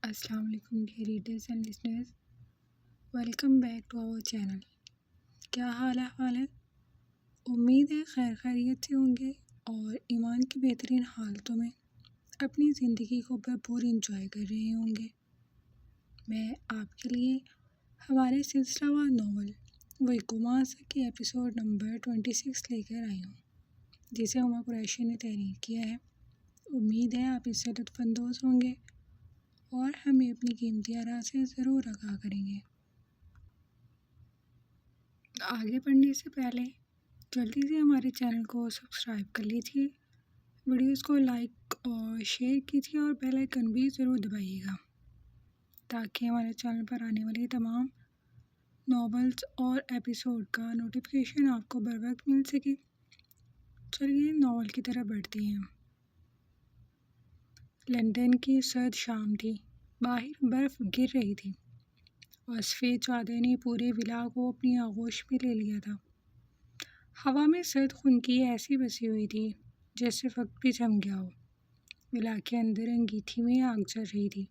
السلام علیکم dear readers and listeners, welcome back to our channel. کیا حال ہے؟ امید ہے خیر خیریت سے ہوں گے اور ایمان کی بہترین حالتوں میں اپنی زندگی کو بھرپور انجوائے کر رہے ہوں گے۔ میں آپ کے لیے ہمارے سلسلہ وار ناول وہی کماسا کی ایپیسوڈ نمبر 26 لے کر آئی ہوں، جسے ہما قریشی نے تحریر کیا ہے۔ امید ہے آپ اس سے لطف اندوز ہوں گے اور ہمیں اپنی قیمتی آراء سے ضرور آگاہ کریں گے۔ آگے بڑھنے سے پہلے جلدی سے ہمارے چینل کو سبسکرائب کر لیجیے، ویڈیوز کو لائک اور شیئر کیجیے اور بیل آئیکن بھی ضرور دبائیے گا تاکہ ہمارے چینل پر آنے والی تمام ناولز اور ایپیسوڈ کا نوٹیفیکیشن آپ کو بر وقت مل سکے۔ چلیے ناول کی طرف بڑھتے ہیں۔ لندن کی سرد شام تھی، باہر برف گر رہی تھی اور سفید چادر نے پورے ولا کو اپنی آغوش میں لے لیا تھا۔ ہوا میں سرد خنکی ایسی بسی ہوئی تھی جیسے وقت بھی جم گیا ہو۔ ولا کے اندر انگیٹھی میں آگ جل رہی تھی،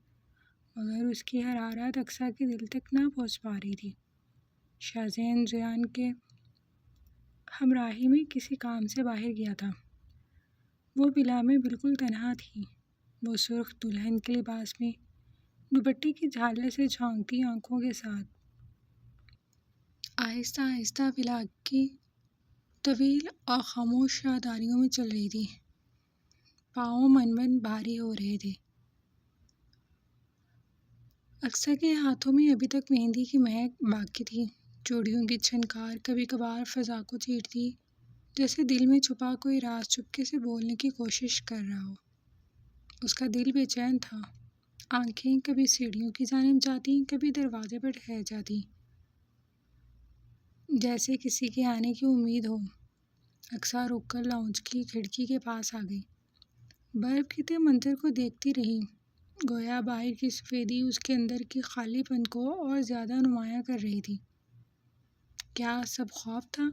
مگر اس کی حرارت اقصیٰ کے دل تک نہ پہنچ پا رہی تھی۔ شاہزین ریان کے ہمراہی میں کسی کام سے باہر گیا تھا۔ وہ ولا میں بالکل تنہا تھی، وہ سرخ دلہن کے لباس میں دوپٹے کی جھالر سے جھانکتی آنکھوں کے ساتھ آہستہ آہستہ ولا کی طویل اور خاموش راہداریوں میں چل رہی تھی۔ پاؤں من من بھاری ہو رہے تھے۔ اقصیٰ کے ہاتھوں میں ابھی تک مہندی کی مہک باقی تھی۔ چوڑیوں کی چھنکار کبھی کبھار فضا کو چیرتی، جیسے دل میں چھپا کوئی راز چپکے سے بولنے کی کوشش کر رہا ہو۔ اس کا دل بے چین تھا، آنکھیں کبھی سیڑھیوں کی جانب جاتی، کبھی دروازے پر ٹھہر جاتی، جیسے کسی کے آنے کی امید ہو۔ اقصیٰ رک کر لاؤنج کی کھڑکی کے پاس آ گئی۔ برف گرتے منظر کو دیکھتی رہی، گویا باہر کی سفیدی اس کے اندر کی خالی پن کو اور زیادہ نمایاں کر رہی تھی۔ کیا سب خواب تھا،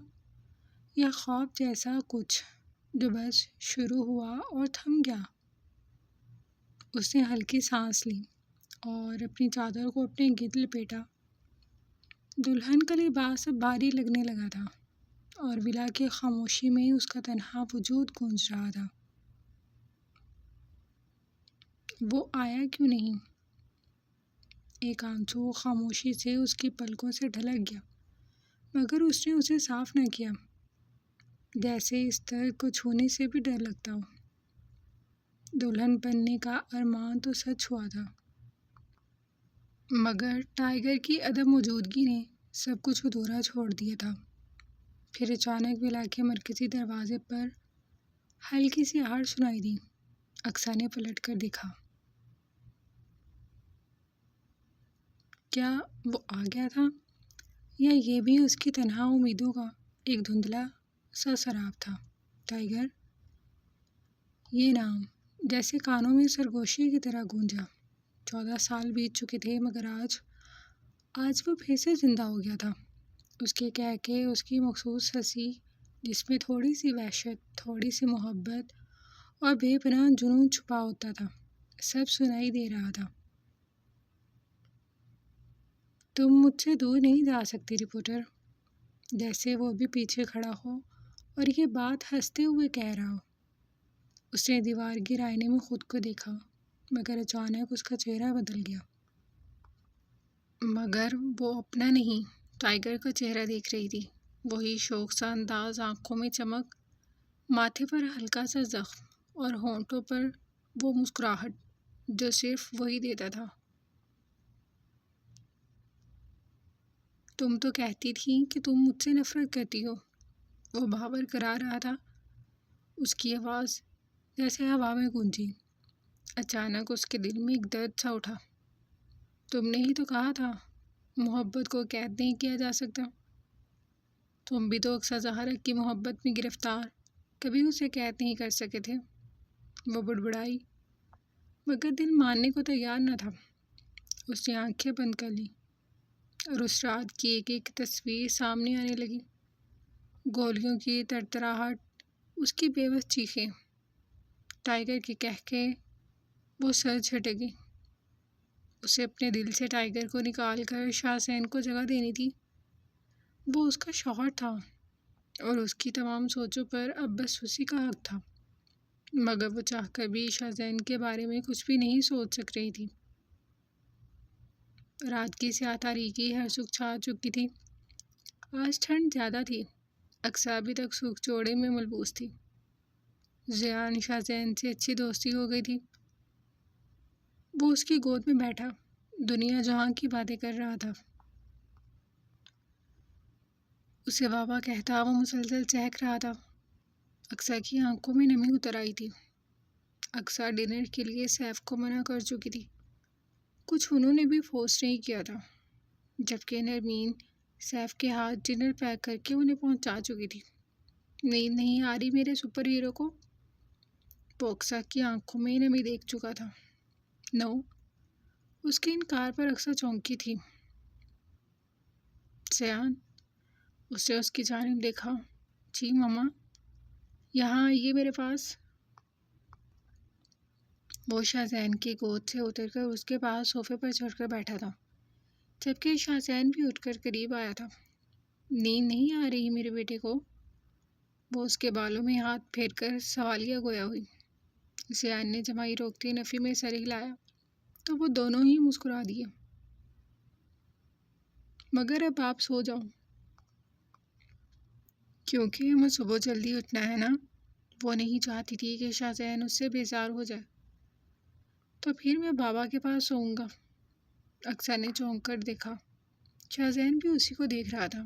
یا خواب جیسا کچھ جو بس شروع ہوا اور تھم گیا؟ اس نے ہلکی سانس لی اور اپنی چادر کو اپنے گرد لپیٹا۔ دلہن کا لباس اب بھاری لگنے لگا تھا اور ولا کی خاموشی میں اس کا تنہا وجود گونج رہا تھا۔ وہ آیا کیوں نہیں؟ ایک آنسو خاموشی سے اس کی پلکوں سے ڈھلک گیا، مگر اس نے اسے صاف نہ کیا، جیسے اس درد کو چھونے سے بھی ڈر لگتا ہو۔ دلہن بننے کا ارمان تو سچ ہوا تھا، مگر ٹائیگر کی عدم موجودگی نے سب کچھ ادھورا چھوڑ دیا تھا۔ پھر اچانک ولا کے مرکزی دروازے پر ہلکی سی آہٹ سنائی دی۔ اقصیٰ نے پلٹ کر دیکھا۔ کیا وہ آ گیا تھا، یا یہ بھی اس کی تنہا امیدوں کا ایک دھندلا سا سراب تھا؟ ٹائیگر، یہ نام جیسے کانوں میں سرگوشی کی طرح گونجا۔ 14 سال بیت چکے تھے، مگر آج وہ پھر سے زندہ ہو گیا تھا۔ اس کے کہکے، اس کی مخصوص ہنسی، جس میں تھوڑی سی وحشت، تھوڑی سی محبت اور بے پناہ جنون چھپا ہوتا تھا، سب سنائی دے رہا تھا۔ تم مجھ سے دور نہیں جا سکتی رپورٹر، جیسے وہ بھی پیچھے کھڑا ہو اور یہ بات ہنستے ہوئے کہہ رہا ہو۔ اس نے دیوار کے آئینے میں خود کو دیکھا، مگر اچانک اس کا چہرہ بدل گیا۔ مگر وہ اپنا نہیں، ٹائیگر کا چہرہ دیکھ رہی تھی۔ وہی شوق سا انداز، آنکھوں میں چمک، ماتھے پر ہلکا سا زخم اور ہونٹوں پر وہ مسکراہٹ جو صرف وہی دیتا تھا۔ تم تو کہتی تھی کہ تم مجھ سے نفرت کرتی ہو، وہ بھاور کرا رہا تھا۔ اس کی آواز جیسے ہوا میں گونجی۔ اچانک اس کے دل میں ایک درد سا اٹھا۔ تم نے ہی تو کہا تھا محبت کو قید نہیں کیا جا سکتا۔ تم بھی تو اقصیٰ زہرا کی محبت میں گرفتار کبھی اسے قید نہیں کر سکے تھے۔ وہ بڑبڑائی، مگر دل ماننے کو تیار نہ تھا۔ اس نے آنکھیں بند کر لی اور اس رات کی ایک ایک تصویر سامنے آنے لگی۔ گولیوں کی تڑتڑاہٹ، اس کی بے بس چیخیں، ٹائیگر کی کہکے۔ وہ سر جھٹک گئی۔ اسے اپنے دل سے ٹائیگر کو نکال کر شاہ زین کو جگہ دینی تھی۔ وہ اس کا شوہر تھا اور اس کی تمام سوچوں پر اب بس اسی کا حق تھا، مگر وہ چاہ کر بھی شاہ زین کے بارے میں کچھ بھی نہیں سوچ سک رہی تھی۔ رات کی سیاہ تاریکی ہر سکھ چھا چکی تھی۔ آج ٹھنڈ زیادہ تھی۔ اقصیٰ ابھی تک سکھ جوڑے میں ملبوس تھی۔ زیان شاہ زین سے اچھی دوستی ہو گئی تھی۔ وہ اس کی گود میں بیٹھا دنیا جہاں کی باتیں کر رہا تھا۔ اسے بابا کہتا وہ مسلسل چہک رہا تھا۔ اقصیٰ کی آنکھوں میں نمی اتر آئی تھی۔ اقصیٰ ڈنر کے لیے سیف کو منع کر چکی تھی۔ کچھ انہوں نے بھی فورس نہیں کیا تھا، جبکہ نرمین سیف کے ہاتھ ڈنر پیک کر کے انہیں پہنچا چکی تھی۔ نیند نہیں آ رہی میرے سپر ہیرو کو؟ وہ اقصیٰ کی آنکھوں میں نمی دیکھ چکا تھا۔ نو، اس کے انکار پر اقصیٰ چونکی تھی۔ زیان، اس نے اس کی جانب دیکھا۔ جی ماما، یہاں آئیے میرے پاس۔ وہ شاہ زین کی گود سے اتر کر اس کے پاس صوفے پر چڑھ کر بیٹھا تھا، جبکہ شاہ زین بھی اٹھ کر قریب آیا تھا۔ نیند نہیں آ رہی میرے بیٹے کو؟ وہ اس کے بالوں میں ہاتھ پھیر کر سوالیہ گویا ہوئی۔ زیان نے جمائی روکتے نفی میں سر ہلایا تو وہ دونوں ہی مسکرا دیے۔ مگر اب آپ سو جاؤ، کیونکہ ہمیں صبح جلدی اٹھنا ہے نا۔ وہ نہیں چاہتی تھی کہ شاہ زین اس سے بیزار ہو جائے۔ تو پھر میں بابا کے پاس سوؤں گا۔ اقصیٰ نے چونک کر دیکھا۔ شاہ زین بھی اسی کو دیکھ رہا تھا۔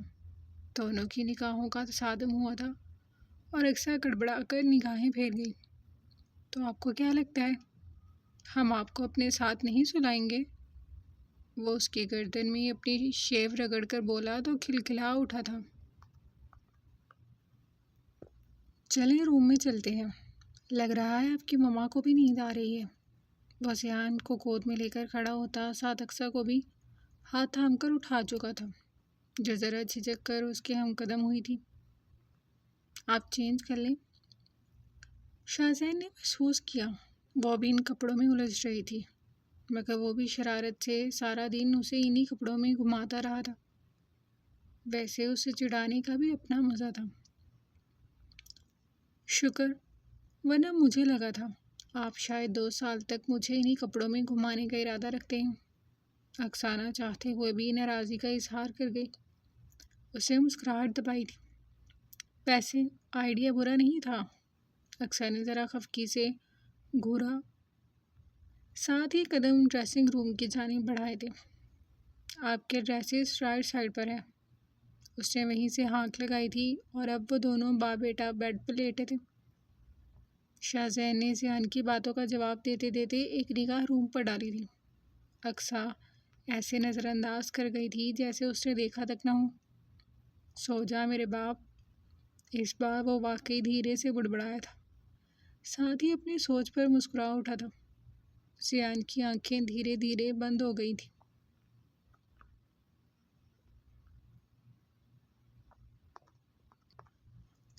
دونوں کی نگاہوں کا تصادم ہوا تھا اور اقصیٰ گڑبڑا کر نگاہیں پھیر گئی۔ تو آپ کو کیا لگتا ہے ہم آپ کو اپنے ساتھ نہیں سلائیں گے؟ وہ اس کی گردن میں اپنی شیو رگڑ کر بولا تو کھلکھلا اٹھا تھا۔ چلیں روم میں چلتے ہیں، لگ رہا ہے آپ کی ماما کو بھی نیند آ رہی ہے۔ وہ زیان کو گود میں لے کر کھڑا ہوتا ساتھ اقصیٰ کو بھی ہاتھ تھام کر اٹھا چکا تھا، جو ذرا جھجک کر اس کے ہم قدم ہوئی تھی۔ آپ چینج کر لیں۔ شاہ زین نے محسوس کیا وہ بھی ان کپڑوں میں الجھ رہی تھی، مگر وہ بھی شرارت سے سارا دن اسے انہی کپڑوں میں گھماتا رہا تھا۔ ویسے اسے چڑھانے کا بھی اپنا مزہ تھا۔ شکر، ورنہ مجھے لگا تھا آپ شاید 2 سال تک مجھے انہی کپڑوں میں گھمانے کا ارادہ رکھتے ہیں۔ اقصیٰ چاہتے ہوئے بھی ناراضی کا اظہار کر گئی۔ اسے مسکراہٹ دبائی تھی۔ ویسے آئیڈیا برا نہیں تھا۔ اقصیٰ نے ذرا خفگی سے گھورا، ساتھ ہی قدم ڈریسنگ روم کی جانب بڑھائے تھے۔ آپ کے ڈریسز رائٹ سائڈ پر ہیں۔ اس نے وہیں سے ہانک لگائی تھی اور اب وہ دونوں باپ بیٹا بیڈ پر لیٹے تھے۔ شاہ زین نے زیان کی باتوں کا جواب دیتے دیتے ایک نگاہ روم پر ڈالی تھی۔ اقصیٰ ایسے نظر انداز کر گئی تھی جیسے اس نے دیکھا تک نہ ہو۔ سو جا میرے باپ۔ اس بار وہ واقعی دھیرے سے بڑبڑایا تھا، ساتھ ہی اپنی سوچ پر مسکرا اٹھا تھا۔ زیان کی آنکھیں دھیرے دھیرے بند ہو گئی تھیں۔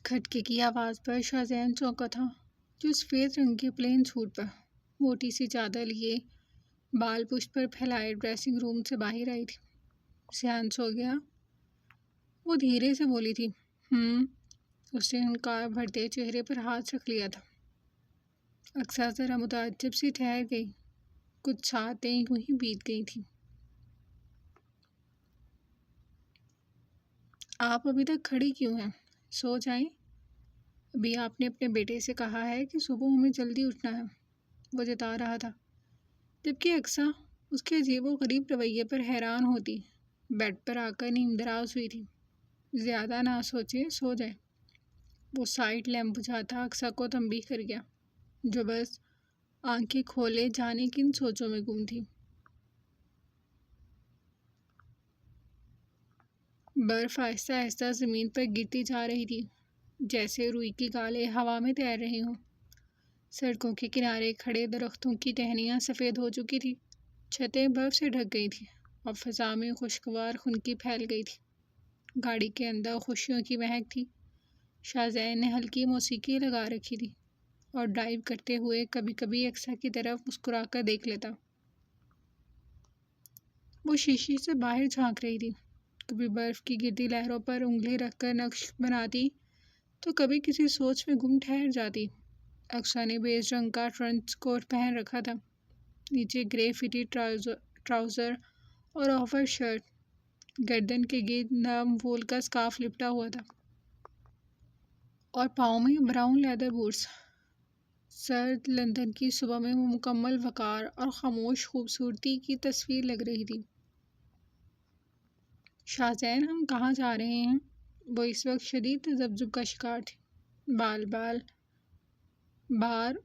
کھٹکے کی آواز پر شاہ زین چونکا تھا، جو سفید رنگ کے پلین سوٹ پر موٹی سی چادر لیے بال پشت پر پھیلائے ڈریسنگ روم سے باہر آئی تھی۔ زیان سو گیا؟ وہ دھیرے سے بولی تھی۔ اس نے انکار بھرتے چہرے پر ہاتھ رکھ لیا تھا۔ اقصیٰ ذرا متعجب سی ٹھہر گئی۔ کچھ ساتیں یوں ہی بیت گئی تھیں۔ آپ ابھی تک کھڑی کیوں ہیں؟ سو جائیں۔ ابھی آپ نے اپنے بیٹے سے کہا ہے کہ صبح ہمیں جلدی اٹھنا ہے، وہ جتا رہا تھا، جبکہ اقصیٰ اس کے عجیب و غریب رویے پر حیران ہوتی بیڈ پر آ کر نیم دراز ہوئی تھی۔ زیادہ نہ سوچے، سو جائے۔ وہ سائڈ لیمپ بجھاتا اقصیٰ کو تنبیہ کر گیا، جو بس آنکھیں کھولے جانے کن سوچوں میں گم تھی۔ برف آہستہ آہستہ زمین پر گرتی جا رہی تھی، جیسے روئی کی گالیں ہوا میں تیر رہی ہوں۔ سڑکوں کے کنارے کھڑے درختوں کی ٹہنیاں سفید ہو چکی تھی، چھتیں برف سے ڈھک گئی تھیں اور فضا میں خوشگوار خنکی پھیل گئی تھی۔ گاڑی کے اندر خوشیوں کی مہک تھی۔ شاہ زین نے ہلکی موسیقی لگا رکھی تھی اور ڈرائیو کرتے ہوئے کبھی کبھی اقصیٰ کی طرف مسکرا کر دیکھ لیتا۔ وہ شیشے سے باہر جھانک رہی تھی، کبھی برف کی گرتی لہروں پر انگلی رکھ کر نقش بناتی تو کبھی کسی سوچ میں گم ٹھہر جاتی۔ اکشا نے بیج رنگ کا ٹرنچ کوٹ پہن رکھا تھا، نیچے گرے فٹی ٹراؤزر اور آفر شرٹ، گردن کے گرد نرم وول کا سکارف لپٹا ہوا تھا اور پاؤں میں براؤن لیدر بوٹس۔ سرد لندن کی صبح میں وہ مکمل وقار اور خاموش خوبصورتی کی تصویر لگ رہی تھی۔ شاہزین، ہم کہاں جا رہے ہیں؟ وہ اس وقت شدید تذبذب کا شکار تھی۔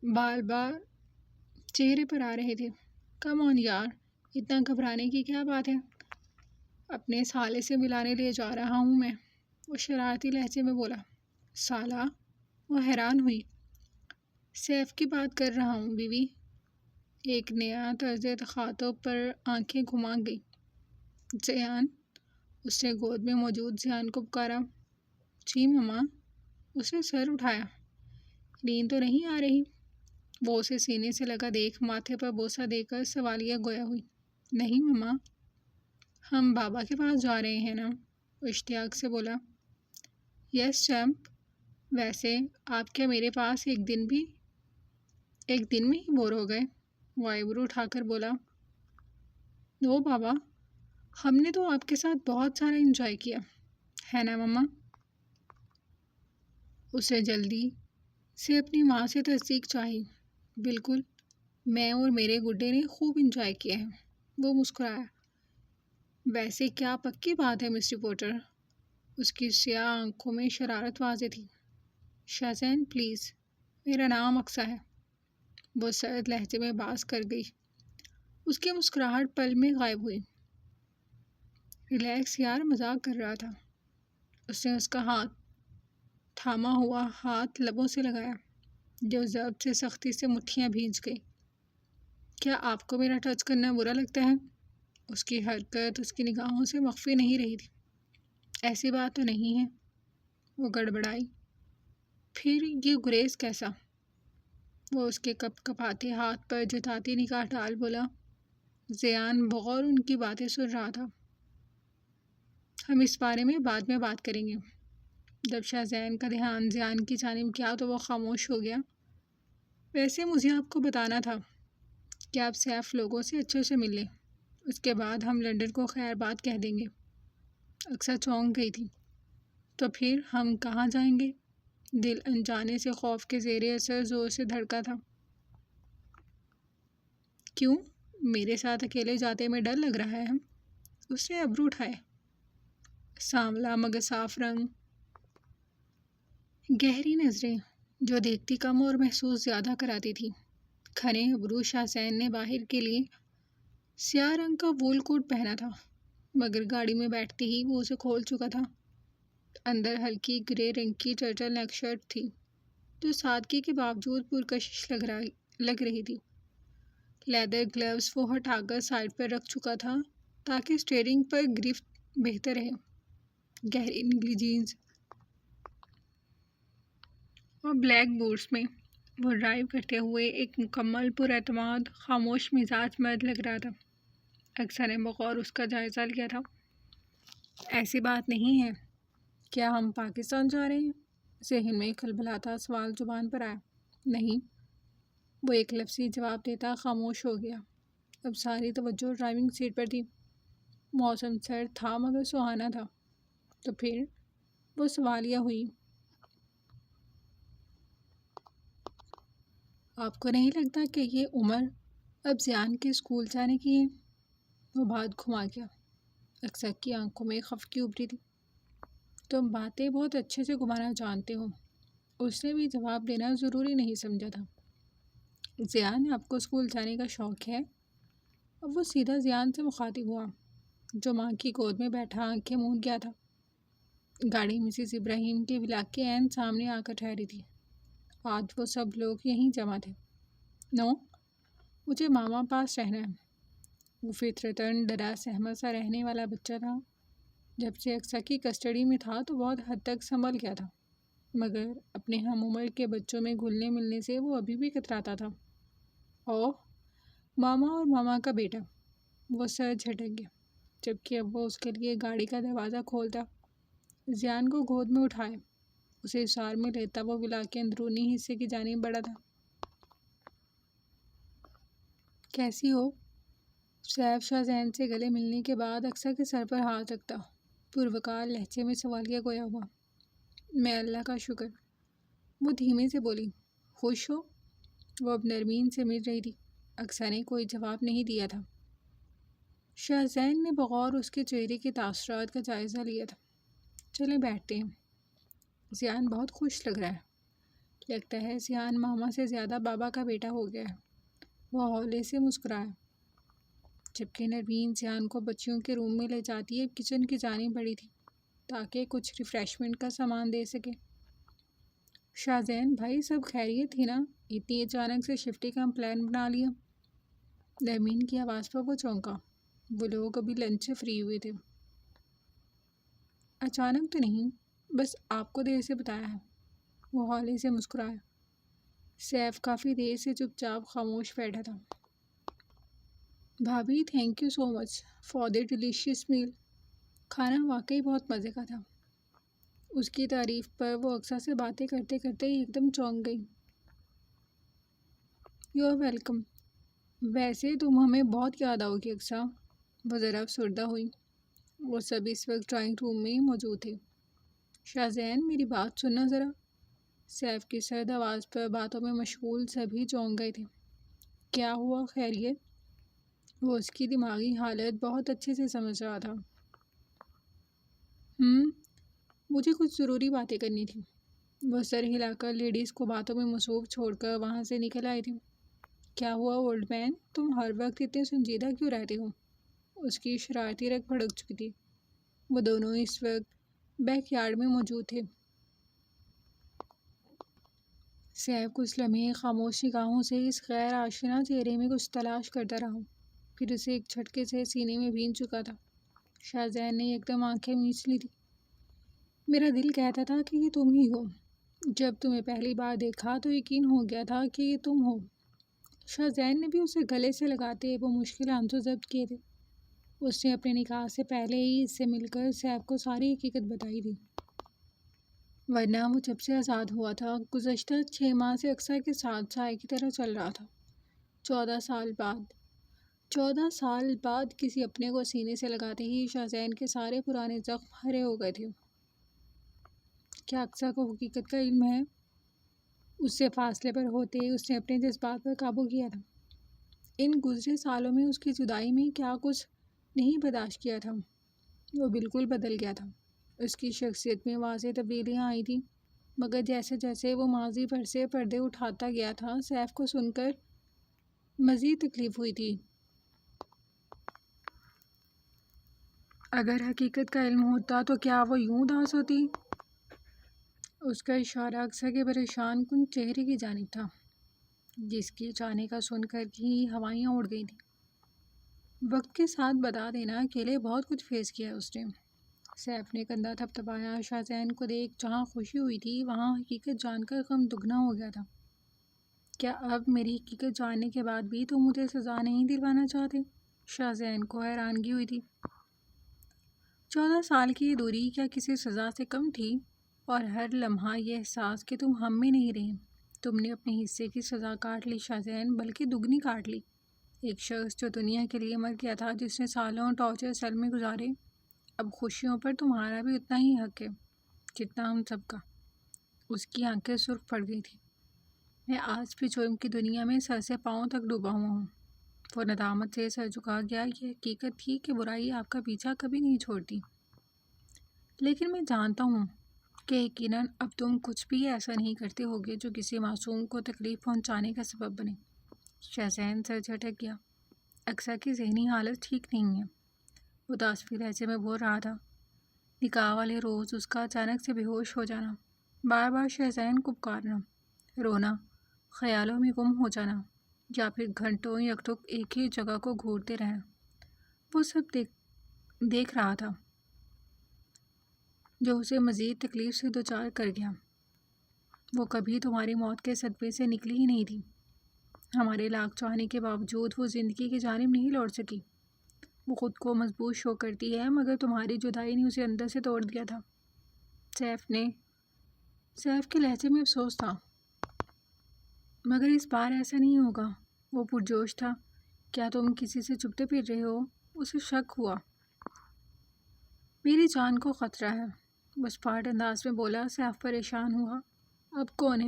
بال بار چہرے پر آ رہے تھے۔ کم آن یار، اتنا گھبرانے کی کیا بات ہے؟ اپنے سالے سے ملانے لے جا رہا ہوں میں، وہ شرارتی لہجے میں بولا۔ سالہ؟ وہ حیران ہوئی۔ سیف کی بات کر رہا ہوں بیوی۔ ایک نیا طرز تخاطب پر آنکھیں گھما گئی۔ زیان؟ اس نے گود میں موجود زیان کو پکارا۔ جی ماما۔ اس نے سر اٹھایا۔ نیند تو نہیں آ رہی؟ وہ اسے سینے سے لگا دیکھ ماتھے پر بوسہ دے کر سوالیہ گویا ہوئی۔ نہیں ماما، ہم بابا کے پاس جا رہے ہیں نا، وہ اشتیاق سے بولا۔ یس چمپ، ویسے آپ کیا میرے پاس ایک دن میں ہی بور ہو گئے؟ وہ آئیبرو اٹھا کر بولا۔ نو بابا، ہم نے تو آپ کے ساتھ بہت سارا انجوائے کیا ہے نا ماما؟ اسے جلدی سے اپنی ماں سے تصدیق چاہی۔ بالکل، میں اور میرے گڈے نے خوب انجوائے کیا ہے، وہ مسکرایا۔ ویسے کیا پکی بات ہے مسٹر پوٹر؟ اس کی سیاہ آنکھوں میں شرارت واضح تھی۔ شاہزین پلیز، میرا نام اکشا ہے، وہ سرد لہجے میں باز کر گئی۔ اس کی مسکراہٹ پل میں غائب ہوئی۔ ریلیکس یار، مذاق کر رہا تھا۔ اس نے اس کا تھاما ہوا ہاتھ لبوں سے لگایا، جو ضرب سے سختی سے مٹھیاں بھیج گئی۔ کیا آپ کو میرا ٹچ کرنا برا لگتا ہے؟ اس کی حرکت اس کی نگاہوں سے مخفی نہیں رہی تھی۔ ایسی بات تو نہیں ہے، وہ گڑبڑائی۔ پھر یہ گریز کیسا؟ وہ اس کے کپ کپاتے ہاتھ پر جتاتی نگاہ ڈال بولا۔ زیان بغور ان کی باتیں سن رہا تھا۔ ہم اس بارے میں بعد میں بات کریں گے۔ جب شاہزین کا دھیان زیان کی جانب کیا تو وہ خاموش ہو گیا۔ ویسے مجھے آپ کو بتانا تھا کہ آپ سیف لوگوں سے اچھے سے مل لیں، اس کے بعد ہم لنڈن کو خیر بات کہہ دیں گے۔ اکثر چونک گئی تھی۔ تو پھر ہم کہاں جائیں گے؟ دل انجانے سے خوف کے زیر اثر زور سے دھڑکا تھا۔ کیوں؟ میرے ساتھ اکیلے جاتے میں ڈر لگ رہا ہے؟ اس نے ابرو اٹھائے۔ سانولا مگر صاف رنگ، گہری نظریں جو دیکھتی کم اور محسوس زیادہ کراتی تھی۔ کھنے ابرو شاہزین نے باہر کے لیے سیاہ رنگ کا وول کوٹ پہنا تھا، مگر گاڑی میں بیٹھتے ہی وہ اسے کھول چکا تھا۔ اندر ہلکی گرے رنگ کی ٹرٹل نیک شرٹ تھی، جو سادگی کے باوجود پرکشش لگ رہی تھی۔ لیدر گلوز وہ ہٹا کر سائڈ پر رکھ چکا تھا تاکہ اسٹیئرنگ پر گرفت بہتر رہے۔ گہری نیلی جینز اور بلیک بوٹس میں وہ ڈرائیو کرتے ہوئے ایک مکمل پراعتماد خاموش مزاج مرد لگ رہا تھا۔ اکثر نے بغور اس کا جائزہ لیا تھا۔ ایسی بات نہیں ہے، کیا ہم پاکستان جا رہے ہیں؟ ذہن میں کھلبلاتا سوال زبان پر آیا۔ نہیں، وہ ایک لفظی جواب دیتا خاموش ہو گیا۔ اب ساری توجہ ڈرائیونگ سیٹ پر تھی۔ موسم سرد تھا مگر سہانا تھا۔ تو پھر وہ سوالیہ ہوئی۔ آپ کو نہیں لگتا کہ یہ عمر اب زیان کے اسکول جانے کی ہے؟ وہ بات گھما گیا۔ اکثر کی آنکھوں میں خفگی ابھری تھی۔ تم باتیں بہت اچھے سے گھمانا جانتے ہو، اس نے بھی جواب دینا ضروری نہیں سمجھا تھا۔ زیان، آپ کو اسکول جانے کا شوق ہے؟ اب وہ سیدھا زیان سے مخاطب ہوا، جو ماں کی گود میں بیٹھا آنکھیں موند گیا تھا۔ گاڑی مسز ابراہیم کے ولا کے عین سامنے آ کر ٹھہری تھی۔ آج وہ سب لوگ یہیں جمع تھے۔ نو، مجھے ماما پاس رہنا ہے۔ وہ فطرتاً ڈرا سہما سا رہنے والا بچہ تھا۔ جب سے اکثر کی کسٹڈی میں تھا تو بہت حد تک سنبھل گیا تھا، مگر اپنے ہم عمر کے بچوں میں گھلنے ملنے سے وہ ابھی بھی کتراتا تھا۔ اوہ، ماما اور ماما کا بیٹا، وہ سر جھٹک گیا۔ جبکہ اب وہ اس کے لیے گاڑی کا دروازہ کھولتا، زیان کو گود میں اٹھائے اسے اشار میں لیتا وہ ولا کے اندرونی حصے کی جانب بڑھا تھا۔ کیسی ہو؟ سیف شاہزین سے گلے ملنے کے بعد اکثر کے سر پر ہاتھ رکھتا، پروکار لہجے میں سوالیہ گویا ہوا۔ میں اللہ کا شکر، وہ دھیمے سے بولی۔ خوش ہو؟ وہ اب نرمین سے مل رہی تھی، اکثر نے کوئی جواب نہیں دیا تھا۔ شاہزین نے بغور اس کے چہرے کے تاثرات کا جائزہ لیا تھا۔ چلیں بیٹھتے ہیں، زیان بہت خوش لگ رہا ہے، لگتا ہے زیان ماما سے زیادہ بابا کا بیٹا ہو گیا ہے۔ وہ ہولے سے مسکرایا، جبکہ نرمین زیان کو بچیوں کے روم میں لے جاتی ہے کچن کی جانب بڑھی تھی تاکہ کچھ ریفریشمنٹ کا سامان دے سکے۔ شاہزین بھائی سب خیریت تھی نا؟ اتنی اچانک سے شفٹی کا پلان بنا لیا؟ نرمین کی آواز پر وہ چونکا، وہ لوگ ابھی لنچ سے فری ہوئے تھے۔ اچانک تو نہیں، بس آپ کو دیر سے بتایا ہے، وہ ہولے سے مسکرایا۔ سیف کافی دیر سے چپ چاپ خاموش بیٹھا تھا۔ بھابھی thank you so much for the delicious meal, کھانا واقعی بہت مزے کا تھا۔ اس کی تعریف پر وہ اقصیٰ سے باتیں کرتے کرتے ہی ایک دم چونک گئی۔ یو آر ویلکم، ویسے تم ہمیں بہت یاد آؤ گی اقصیٰ، وہ ذرا افسردہ ہوئی۔ وہ سب اس وقت ڈرائنگ روم میں ہی موجود تھے۔ شاہزین میری بات سننا ذرا، سیف کی سرد آواز پر باتوں میں مشغول سبھی چونک گئے تھے۔ کیا ہوا، خیریت؟ وہ اس کی دماغی حالت بہت اچھے سے سمجھ رہا تھا۔ مجھے کچھ ضروری باتیں کرنی تھی۔ وہ سر ہلا کر لیڈیز کو باتوں میں مصروف چھوڑ کر وہاں سے نکل آئے تھے۔ کیا ہوا اولڈ مین، تم ہر وقت اتنے سنجیدہ کیوں رہتے ہو؟ اس کی شرارتی رگ بھڑک چکی تھی۔ وہ دونوں اس وقت بیک یارڈ میں موجود تھے۔ سیف کچھ لمحے خاموش نگاہوں سے اس غیر آشنا چہرے میں کچھ تلاش کرتا رہا، پھر اسے ایک جھٹکے سے سینے میں بھین چکا تھا۔ شاہزین نے ایک دم آنکھیں میچ لی تھی۔ میرا دل کہتا تھا کہ یہ تم ہی ہو، جب تمہیں پہلی بار دیکھا تو یقین ہو گیا تھا کہ یہ تم ہو۔ شاہزین نے بھی اسے گلے سے لگاتے وہ مشکل آنسو ضبط کیے تھے۔ اس نے اپنے نکاح سے پہلے ہی اس سے مل کر سیف کو ساری حقیقت بتائی تھی، ورنہ وہ جب سے آزاد ہوا تھا گزشتہ 6 ماہ سے اکثر کے ساتھ سائے کی طرح چل رہا تھا۔ 14 سال بعد کسی اپنے کو سینے سے لگاتے ہی شاہزین کے سارے پرانے زخم ہرے ہو گئے تھے۔ کیا اقصیٰ کو حقیقت کا علم ہے؟ اس سے فاصلے پر ہوتے اس نے اپنے جذبات پر قابو کیا تھا۔ ان گزرے سالوں میں اس کی جدائی میں کیا کچھ نہیں برداشت کیا تھا۔ وہ بالکل بدل گیا تھا۔ اس کی شخصیت میں واضح تبدیلیاں آئی تھیں، مگر جیسے جیسے وہ ماضی پر سے پردے اٹھاتا گیا تھا سیف کو سن کر مزید تکلیف ہوئی تھی۔ اگر حقیقت کا علم ہوتا تو کیا وہ یوں اداس ہوتی؟ اس کا اشارہ اکثر کے پریشان کن چہرے کی جانب تھا، جس کی جانے کا سن کر ہی ہوائیاں اڑ گئی تھیں۔ وقت کے ساتھ بتا دینا اکیلے بہت کچھ فیس کیا اس نے۔ سیف نے کندھا تھپتھپایا۔ شاہزین کو دیکھ جہاں خوشی ہوئی تھی وہاں حقیقت جان کر غم دگنا ہو گیا تھا۔ کیا اب میری حقیقت جاننے کے بعد بھی تم مجھے سزا نہیں دلوانا چاہتے؟ شاہزین کو حیرانگی ہوئی تھی۔ 14 سال کی یہ دوری کیا کسی سزا سے کم تھی؟ اور ہر لمحہ یہ احساس کہ تم ہم میں نہیں رہے۔ تم نے اپنے حصے کی سزا کاٹ لی شاہزین، بلکہ دگنی کاٹ لی۔ ایک شخص جو دنیا کے لیے مر گیا تھا، جس نے سالوں ٹارچر سیل میں گزارے، اب خوشیوں پر تمہارا بھی اتنا ہی حق ہے جتنا ہم سب کا۔ اس کی آنکھیں سرخ پڑ گئی تھیں۔ میں آج بھی جرم کی دنیا میں سر سے پاؤں تک ڈوبا ہوا ہوں۔ وہ ندامت سے سر جھکا گیا۔ یہ حقیقت تھی کہ برائی آپ کا پیچھا کبھی نہیں چھوڑتی، لیکن میں جانتا ہوں کہ یقیناً اب تم کچھ بھی ایسا نہیں کرتے ہوگے جو کسی معصوم کو تکلیف پہنچانے کا سبب بنے۔ شاہزین سر جھٹک گیا۔ اقصیٰ کی ذہنی حالت ٹھیک نہیں ہے، وہ تاسفی لہجے میں بول رہا تھا۔ نکاح والے روز اس کا اچانک سے بے ہوش ہو جانا، بار بار شاہزین کو پکارنا، رونا، خیالوں میں گم ہو جانا، یا پھر گھنٹوں یکٹک ایک ہی جگہ کو گھورتے رہنا، وہ سب دیکھ رہا تھا، جو اسے مزید تکلیف سے دوچار کر گیا۔ وہ کبھی تمہاری موت کے صدمے سے نکلی ہی نہیں تھی۔ ہمارے لاکھ چاہنے کے باوجود وہ زندگی کی جانب نہیں لوٹ سکی۔ وہ خود کو مضبوط شو کرتی ہے، مگر تمہاری جدائی نے اسے اندر سے توڑ دیا تھا۔ سیف کے لہجے میں افسوس تھا۔ مگر اس بار ایسا نہیں ہوگا، وہ پرجوش تھا۔ کیا تم کسی سے چپتے پھر رہے ہو؟ اسے شک ہوا۔ میری جان کو خطرہ ہے، بس پاٹ انداز میں بولا۔ سیف پریشان ہوا۔ اب کون ہے؟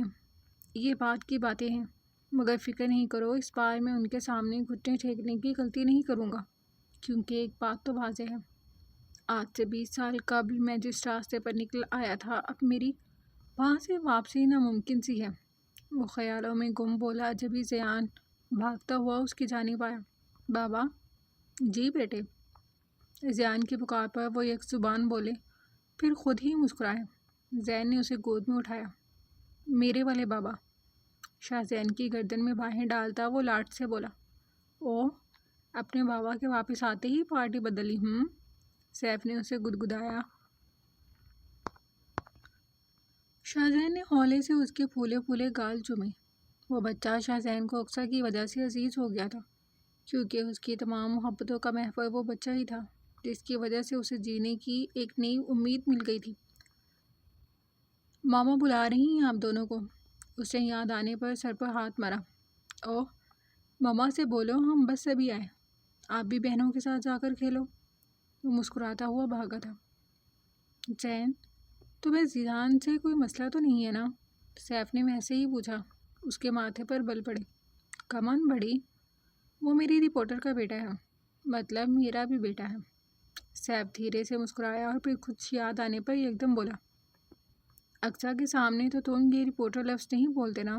یہ بات کی باتیں ہیں، مگر فکر نہیں کرو، اس بار میں ان کے سامنے گھٹنے ٹیکنے کی غلطی نہیں کروں گا، کیونکہ ایک بات تو واضح ہے، آج سے 20 سال قبل میں جس راستے پر نکل آیا تھا، اب میری وہاں سے واپسی ناممکن سی ہے۔ وہ خیالوں میں گم بولا، جبھی زیان بھاگتا ہوا اس کی جانب آیا۔ بابا؟ جی بیٹے۔ زیان کی پکار پر وہ یک زبان بولے، پھر خود ہی مسکرائے۔ زین نے اسے گود میں اٹھایا۔ میرے والے بابا۔ شاہ زین کی گردن میں باہیں ڈالتا وہ لاٹ سے بولا۔ اوہ، اپنے بابا کے واپس آتے ہی پارٹی بدلی سیف نے اسے گدگدایا۔ شاہ زین نے ہولے سے اس کے پھولے پھولے گال چومے۔ وہ بچہ شاہ زین کو اکثر کی وجہ سے عزیز ہو گیا تھا، کیونکہ اس کی تمام محبتوں کا محور وہ بچہ ہی تھا، جس کی وجہ سے اسے جینے کی ایک نئی امید مل گئی تھی۔ ماما بلا رہی ہیں آپ دونوں کو، اسے یاد آنے پر سر پر ہاتھ مارا۔ اوہ، ماما سے بولو ہم بس ابھی آئے، آپ بھی بہنوں کے ساتھ جا کر کھیلو۔ وہ مسکراتا ہوا بھاگا تھا۔ زین، تمہیں زیان سے کوئی مسئلہ تو نہیں ہے نا؟ سیف نے ویسے ہی پوچھا۔ اس کے ماتھے پر بل پڑے۔ کمن بڑی، وہ میری رپورٹر کا بیٹا ہے، مطلب میرا بھی بیٹا ہے۔ سیف دھیرے سے مسکرایا اور پھر کچھ یاد آنے پر ایک دم بولا۔ اقصیٰ کے سامنے تو تم یہ رپورٹر لفظ نہیں بولتے نا؟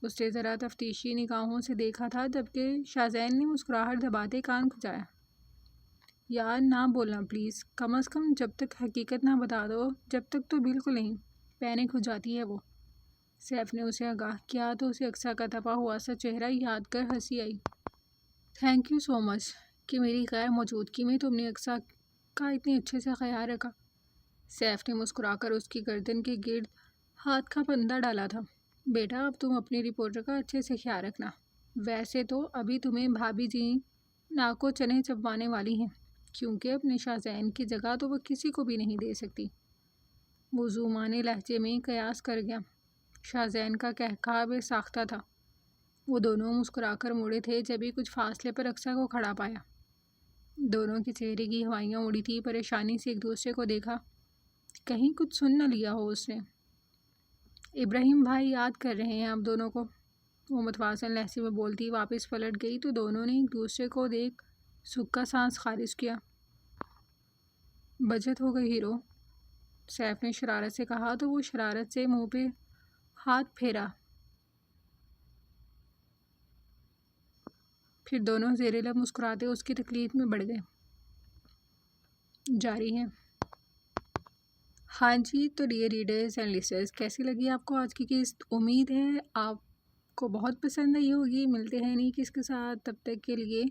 اس نے ذرا تفتیشی نگاہوں سے دیکھا تھا، جبکہ شاہ زین نے مسکراہٹ دباتے کان کھنچایا۔ یار نہ بولنا پلیز، کم از کم جب تک حقیقت نہ بتا دو، جب تک تو بالکل نہیں، پینک ہو جاتی ہے وہ۔ سیف نے اسے آگاہ کیا تو اسے اقصیٰ کا تپا ہوا سا چہرہ یاد کر ہنسی آئی۔ تھینک یو سو مچ کہ میری غیر موجودگی میں تم نے اقصیٰ کا اتنے اچھے سے خیال رکھا۔ سیف نے مسکرا کر اس کی گردن کے گرد ہاتھ کا پندہ ڈالا تھا۔ بیٹا اب تم اپنے رپورٹر کا اچھے سے خیال رکھنا، ویسے تو ابھی تمہیں بھابھی جی ناکو چنے چبوانے والی ہیں، کیونکہ اپنے شاہ زین کی جگہ تو وہ کسی کو بھی نہیں دے سکتی۔ وہ زومانے لہجے میں قیاس کر گیا۔ شاہ زین کا کہکہا بے ساختہ تھا۔ وہ دونوں مسکرا کر مڑے تھے، جبھی کچھ فاصلے پر اقصیٰ کو کھڑا پایا۔ دونوں کے چہرے کی ہوائیاں اڑی تھی، پریشانی سے ایک دوسرے کو دیکھا، کہیں کچھ سن نہ لیا ہو اس نے۔ ابراہیم بھائی یاد کر رہے ہیں آپ دونوں کو، وہ متوازن لہجے میں بولتی واپس پلٹ گئی تو دونوں نے ایک دوسرے کو دیکھ سکا سانس خارج کیا۔ بچت ہو گئی ہیرو، سیف نے شرارت سے کہا تو وہ شرارت سے منہ پہ ہاتھ پھیرا۔ پھر دونوں زیر لب مسکراتے اس کی تکلیف میں بڑھ گئے۔ جاری ہے۔ ہاں جی، تو ڈیئر ریڈرز اینڈ لسنرز، کیسی لگی آپ کو آج کی قسط؟ امید ہے آپ کو بہت پسند آئی ہوگی۔ ملتے ہیں نہیں کس کے ساتھ، تب تک کے لیے